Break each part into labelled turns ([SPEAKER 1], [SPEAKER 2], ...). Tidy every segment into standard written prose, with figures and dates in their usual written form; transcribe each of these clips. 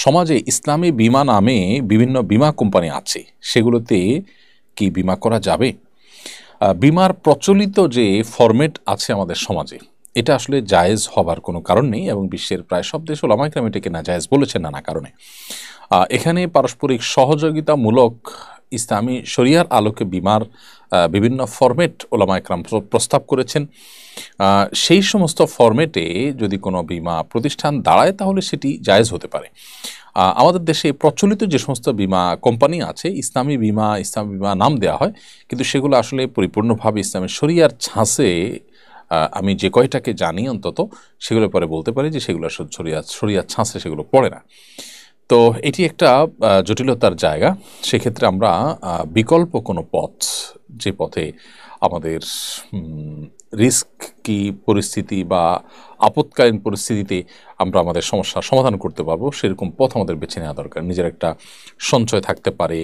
[SPEAKER 1] সমাজে ইসলামী বীমা নামে বিভিন্ন বীমা কোম্পানি আছে, সেগুলোতে কি বীমা করা যাবে? বীমার প্রচলিত যে ফরম্যাট আছে আমাদের সমাজে, এটা আসলে জায়েজ হবার কোনো কারণ নেই এবং বিশ্বের প্রায় সব দেশ ওলামায়ে কেরাম এটাকে নাজায়েজ বলেছেন নানা কারণে। এখানে পারস্পরিক সহযোগিতামূলক ইসলামী শরিয়ার আলোকে বীমার বিভিন্ন ফরম্যাট ওলামায়ে কেরাম প্রস্তাব করেছেন। সেই সমস্ত ফরম্যাটে যদি কোনো বীমা প্রতিষ্ঠান দাঁড়ায় তাহলে সেটি জায়েজ হতে পারে। আমাদের দেশে প্রচলিত যে সমস্ত বীমা কোম্পানি আছে, ইসলামী বীমা নাম দেওয়া হয়, কিন্তু সেগুলো আসলে পরিপূর্ণভাবে ইসলামের শরিয়ার ছাঁচে, আমি যে কয়টাকে জানি অন্তত সেগুলো পরে বলতে পারি যে সেগুলো শরিয়ার ছাঁচে সেগুলো পড়ে না। তো এটি একটা জটিলতার জায়গা। সেক্ষেত্রে আমরা বিকল্প কোনো পথ, যে পথে আমাদের রিস্ক কি পরিস্থিতি বা আপৎকালীন পরিস্থিতিতে আমরা আমাদের সমস্যার সমাধান করতে পারবো, সেরকম পথ আমাদের বেছে নেওয়া দরকার। নিজের একটা সঞ্চয় থাকতে পারে,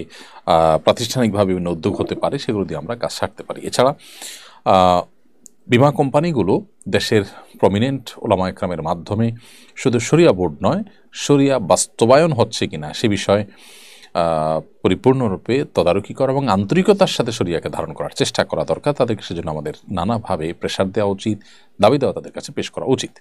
[SPEAKER 1] প্রাতিষ্ঠানিকভাবে বিভিন্ন উদ্যোগ হতে পারে, সেগুলো দিয়ে আমরা কাজ সারতে পারি। এছাড়া বীমা কোম্পানিগুলো দেশের প্রমিনেন্ট ওলামায়ে কেরামের মাধ্যমে শুধু শরিয়া বোর্ড নয়, শরিয়া বাস্তবায়ন হচ্ছে কিনা সে বিষয়ে পরিপূর্ণরূপে তদারকি করা এবং আন্তরিকতার সাথে শরিয়াকে ধারণ করার চেষ্টা করা দরকার। তাদেরকে সেজন্য আমাদের নানাভাবে প্রেশার দেওয়া উচিত, দাবি দেওয়া তাদের কাছে পেশ করা উচিত।